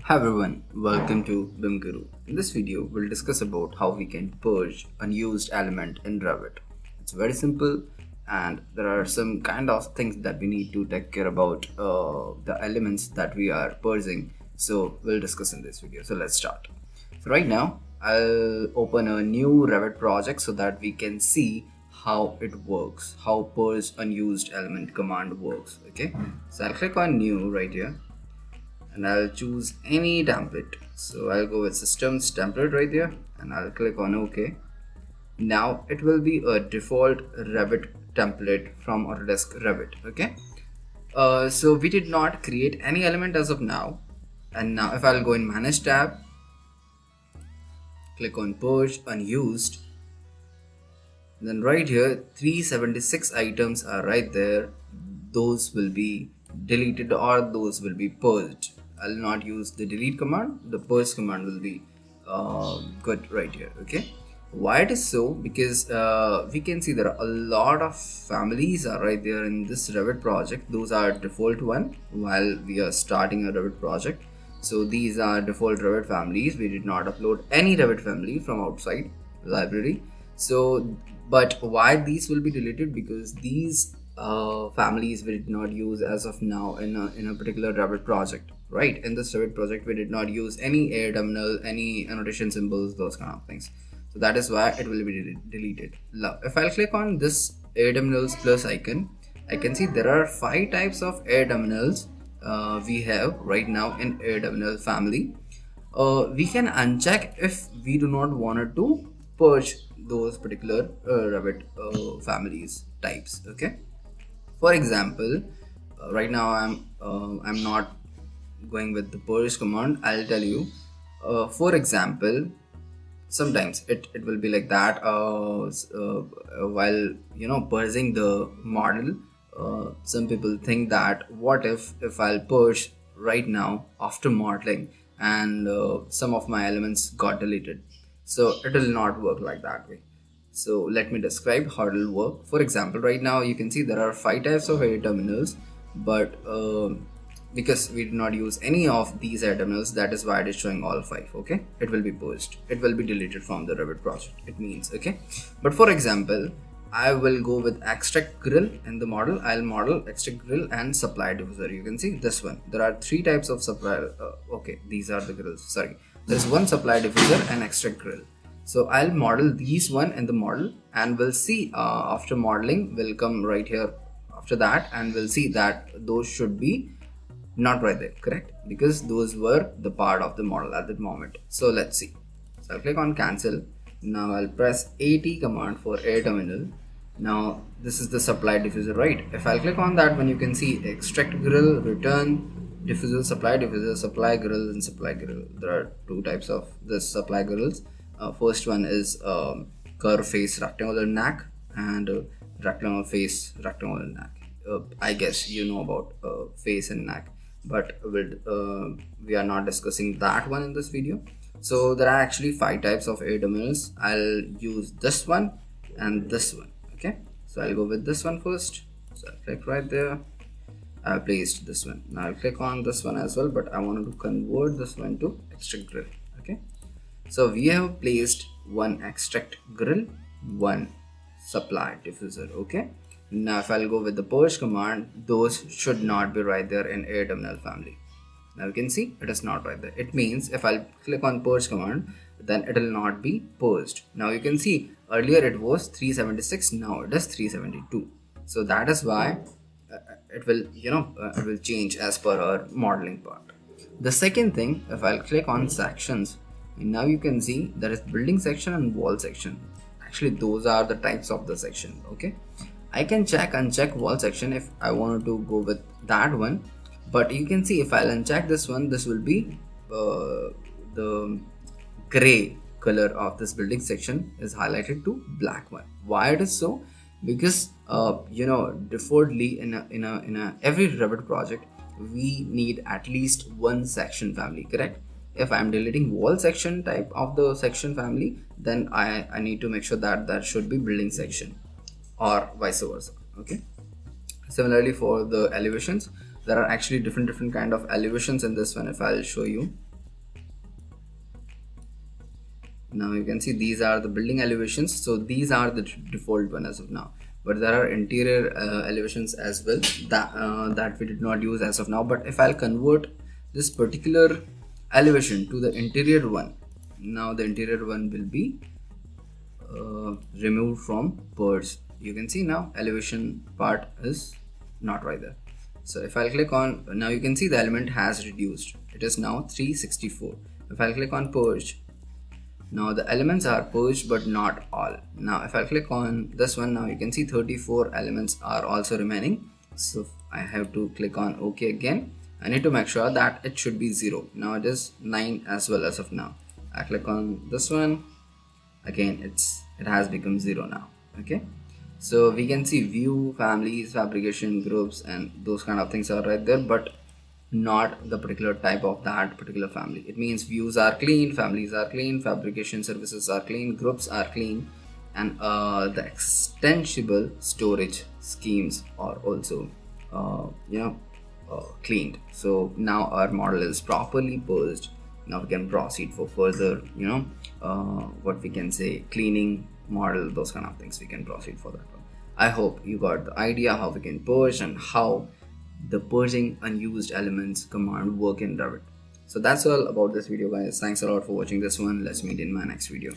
Hi everyone, welcome to BIM Guru. In this video, we'll discuss about how we can purge unused element in Revit. It's very simple and there are some kind of things that we need to take care about the elements that we are purging. So we'll discuss in this video. So let's start. So right now, I'll open a new Revit project so that we can see how it works, how purge unused element command works. Okay, so I'll click on new right here and I'll choose any template. So I'll go with systems template right there and I'll click on OK. Now it will be a default Revit template from Autodesk Revit. Okay. So we did not create any element as of now. And now if I'll go in Manage tab, click on Purge Unused. Then right here 376 items are right there. Those will be deleted or those will be purged. I'll not use the delete command. The purge command will be good right here. Okay, why it is so? Because we can see there are a lot of families are right there in this Revit project. Those are default one while we are starting a Revit project. So these are default Revit families. We did not upload any Revit family from outside library. So but why these will be deleted? Because these families we did not use as of now in a particular Revit project. Right, in this Revit project we did not use any air terminal, any annotation symbols, those kind of things. So that is why it will be deleted. Now if I'll click on this air terminals plus icon, I can see there are 5 types of air terminals we have right now in air terminal family. We can uncheck if we do not want to purge those particular Revit families types. Okay, for example, right now I'm not going with the purge command. I'll tell you, for example, sometimes it will be like that while purging the model. Some people think that what if I'll purge right now after modeling and some of my elements got deleted. So it will not work like that way. So let me describe how it will work. For example, right now you can see there are 5 types of air terminals, but because we did not use any of these air terminals, that is why it is showing all 5. Okay, it will be purged, it will be deleted from the Revit project, it means. Okay, but for example, I will go with extract grill in the model. I'll model extract grill and supply diffuser. You can see this one, there are 3 types of supply. Okay, these are the grills, sorry, there's one supply diffuser and extract grill. So I'll model these one in the model and we'll see after modeling, we'll come right here after that and we'll see that those should be not right there, correct, because those were the part of the model at that moment. So let's see. So I'll click on cancel. Now I'll press AT command for air terminal. Now this is the supply diffuser, right? If I'll click on that one, you can see extract grill, return diffuser, supply grill and supply grill. There are 2 types of this supply grills. First one is curve face rectangular neck and rectangular face rectangular neck. I guess you know about face and neck, but we are not discussing that one in this video. So there are actually 5 types of air terminals. I'll use this one and this one. Okay, so I'll go with this one first. So I'll click right there. I placed this one. Now I'll click on this one as well, but I wanted to convert this one to extract grill. Okay, so we have placed one extract grill, one supply diffuser. Okay, now if I'll go with the purge command, those should not be right there in air terminal family. Now you can see it is not right there. It means if I'll click on purge command, then it will not be purged. Now you can see earlier it was 376, now it is 372. So that is why it will it will change as per our modeling part. The second thing, if I'll click on sections, now you can see there is building section and wall section. Actually those are the types of the section. Okay, I can uncheck wall section if I wanted to go with that one, but you can see if I'll uncheck this one, this will be the gray color of this building section is highlighted to black one. Why it is so? Because defaultly in a every Revit project we need at least one section family, correct? If I'm deleting wall section type of the section family, then I need to make sure that that should be building section or vice versa. Okay, similarly for the elevations, there are actually different kind of elevations in this one. If I'll show you, Now you can see these are the building elevations, so these are the default one as of now, but there are interior elevations as well that we did not use as of now. But if I'll convert this particular elevation to the interior one, now the interior one will be removed from Purge. You can see now elevation part is not right there. So if I'll click on, now you can see the element has reduced, it is now 364. If I'll click on Purge, now the elements are purged but not all. Now if I click on this one, now you can see 34 elements are also remaining. So I have to click on OK again. I need to make sure that it should be 0. Now it is 9 as well as of now. I click on this one, again it has become 0 now. Okay, so we can see view, families, fabrication, groups, and those kind of things are right there, but not the particular type of that particular family. It means views are clean, families are clean, fabrication services are clean, groups are clean, and the extensible storage schemes are also cleaned. So now our model is properly purged. Now we can proceed for further what we can say, cleaning model, those kind of things. We can proceed for that one. I hope you got the idea how we can purge and how the purging unused elements command work in Revit. So that's all about this video, guys. Thanks a lot for watching this one. Let's meet in my next video.